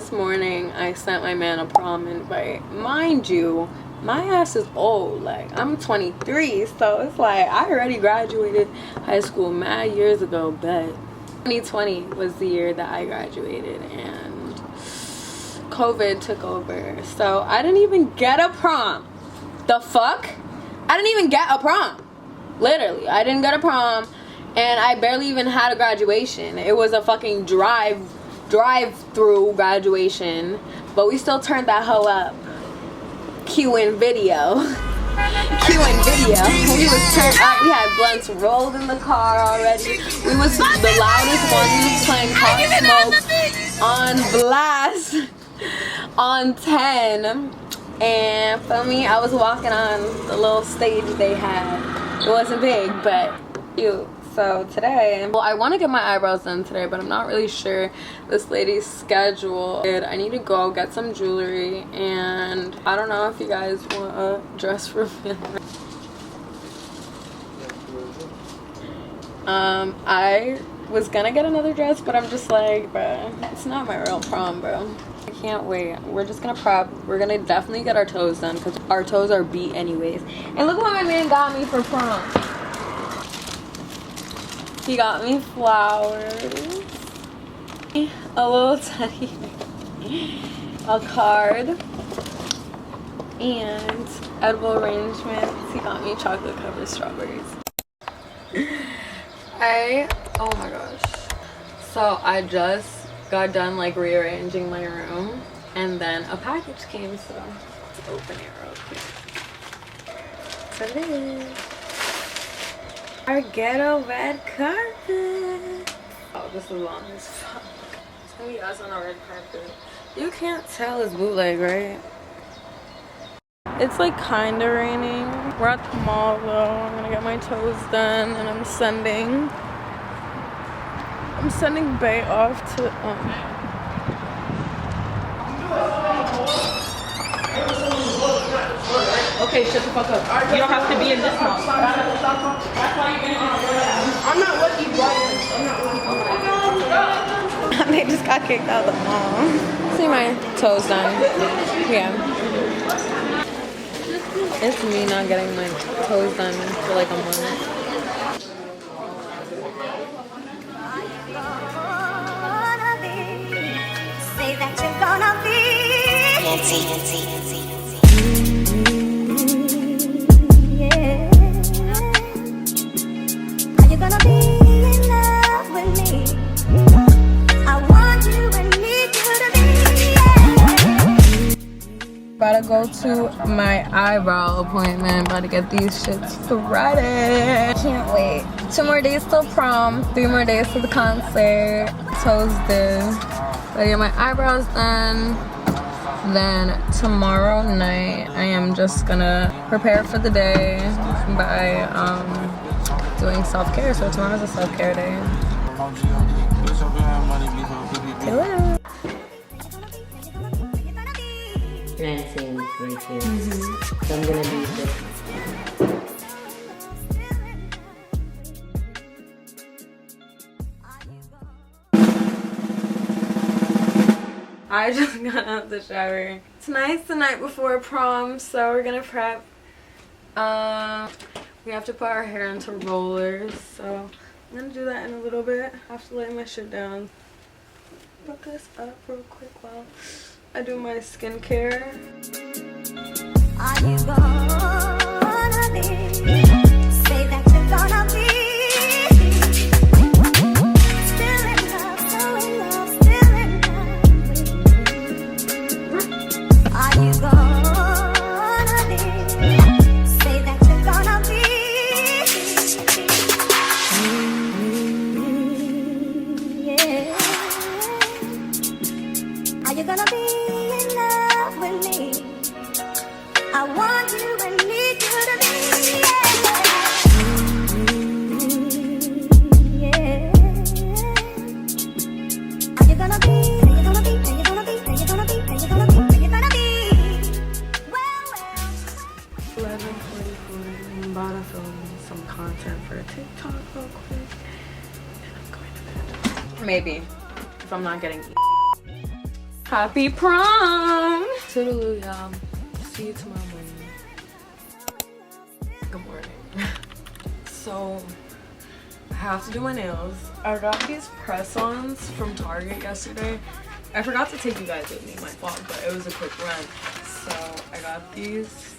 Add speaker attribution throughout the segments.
Speaker 1: this morning I sent my man a prom invite. Mind you, my ass is old. Like, I'm 23, so it's like I already graduated high school mad years ago, but 2020 was the year that I graduated and COVID took over. So I didn't even get a prom. The fuck? I didn't even get a prom. Literally, I didn't get a prom, and I barely even had a graduation. It was a fucking drive-through graduation, but we still turned that hoe up. Cueing video. Cueing video. We was turned up. We had blunts rolled in the car already. We was the loudest ones. We was playing Pop Smoke on blast on 10. And for me, I was walking on the little stage they had. It wasn't big, but cute. So today, well, I want to get my eyebrows done today, but I'm not really sure this lady's schedule. I need to go get some jewelry, and I don't know if you guys want a dress reveal. I was gonna get another dress, but I'm just like, bruh, it's not my real prom, bro. I can't wait. We're just gonna prep. We're gonna definitely get our toes done because our toes are beat anyways. And look what my man got me for prom. He got me flowers, a little teddy, a card, and edible arrangements. He got me chocolate covered strawberries. Oh my gosh. So I just got done like rearranging my room, and then a package came, so let's open it real quick. So it is our ghetto red carpet. Oh, this is long as fuck. It's gonna be us on a red carpet. You can't tell it's bootleg, right? It's like kind of raining. We're at the mall though. I'm gonna get my toes done, and I'm sending Bae off to
Speaker 2: Okay, shut the fuck up. You don't have to be in this house. I'm not what you want.
Speaker 1: They just got kicked out of the mall. See my toes done. Yeah. It's me not getting my toes done for like a month.
Speaker 3: Say that you're gonna be. Are you gonna be in love with me? I want you and need you to be.
Speaker 1: About to go to my eyebrow appointment. About to get these shits threaded. Can't wait. 2 more days till prom. 3 more days to the concert. Toes did. Gotta get my eyebrows done. Then tomorrow night I am just gonna prepare for the day by doing self-care. So tomorrow's a self-care day. Hello.
Speaker 4: Dancing right here. So I'm gonna do this.
Speaker 1: I just got out of the shower. Tonight's the night before prom, so we're gonna prep. We have to put our hair into rollers, so I'm gonna do that in a little bit. I have to lay my shit down. Put this up real quick while I do my skincare.
Speaker 3: Are you gonna be? Say that you're gonna be. Still in love, so in love, still in love. Are you gonna be? Say that you're gonna be. Yeah. Are you gonna be in love with me? I want you and need you to be, yeah. Are you gonna be? Are you gonna be? Are you gonna be? Are you gonna be? Are you gonna be? Are you gonna be? Well.
Speaker 1: 11:44. I'm about to film some content for a TikTok real quick, and I'm going to bed. Maybe if I'm not getting. Happy prom! Toodaloo, y'all. See you tomorrow morning. Good morning. So, I have to do my nails. I got these press-ons from Target yesterday. I forgot to take you guys with me, my fault, but it was a quick run. So, I got these.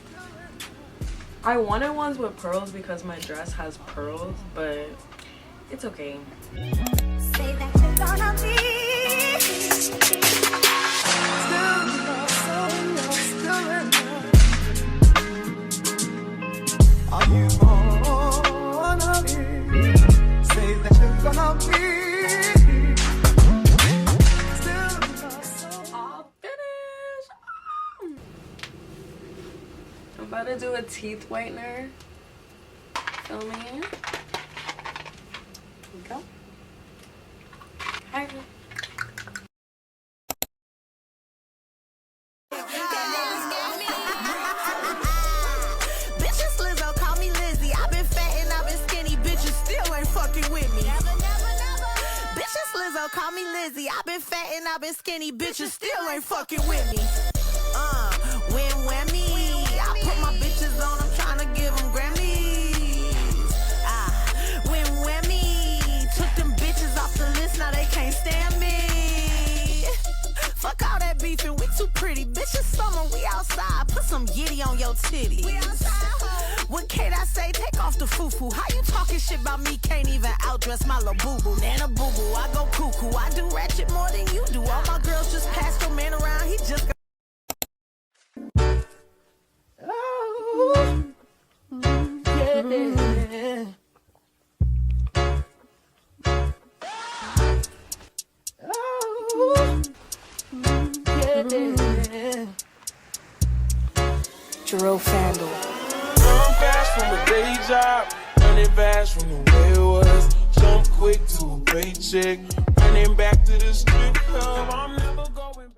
Speaker 1: I wanted ones with pearls because my dress has pearls, but it's okay.
Speaker 3: Say that you're gonna be. Are you gonna be? Say that you're gonna be.
Speaker 1: All finished. I'm about to do a teeth whitener. Feel me? Here we go. Hi.
Speaker 3: Bitches Lizzo, call me Lizzie. I've been fat and I've been skinny. Bitches still ain't fucking with me. Bitches Lizzo, call me Lizzie. I've been fat and I've been skinny. Bitches still ain't fucking with me. Win whammy. I put my bitches on. I'm trying to give them Grammys. Win whammy. Took them bitches off the list. Now they can't stand me. Fuck all that beefing, we too pretty. Bitches summer, we outside. Put some yitty on your titties. We outside. What can I say? Take off the foo-foo. How you talking shit about me? Can't even outdress my little boo-boo. Nana boo-boo, I go cuckoo. I do ratchet more than you do. All my girls just passed your man around. He just got... Oh, yeah. Oh. Jerome Fandle.
Speaker 5: Run fast from a day job, running fast from the way it was. Jump quick to a paycheck, running back to the strip club. I'm never going back.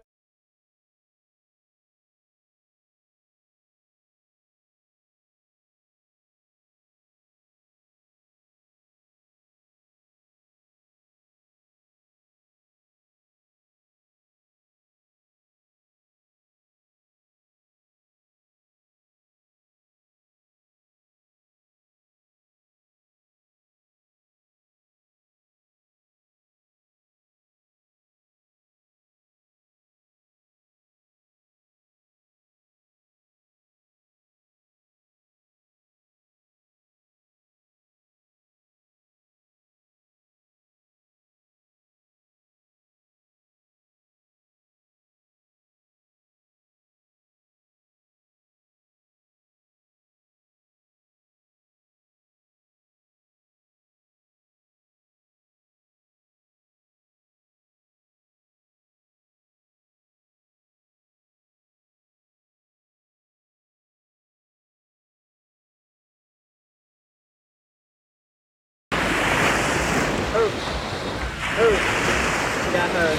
Speaker 4: Got her.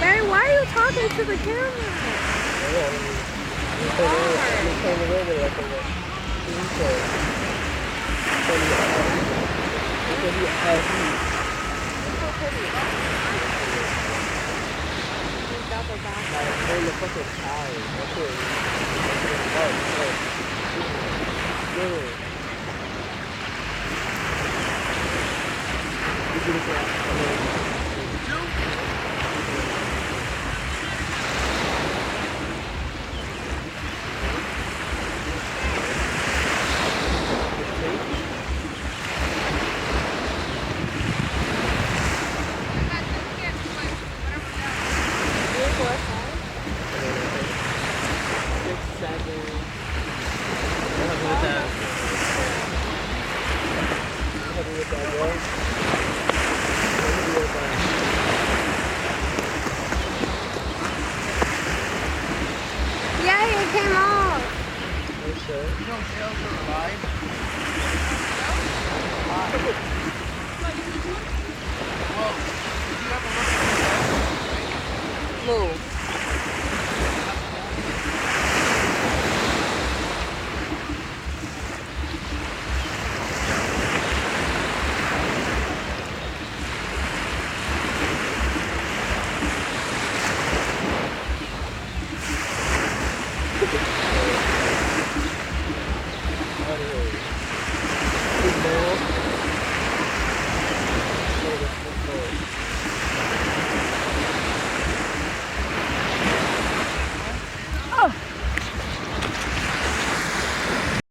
Speaker 1: Barry, why are you talking to the camera? Yeah, it came off. Move.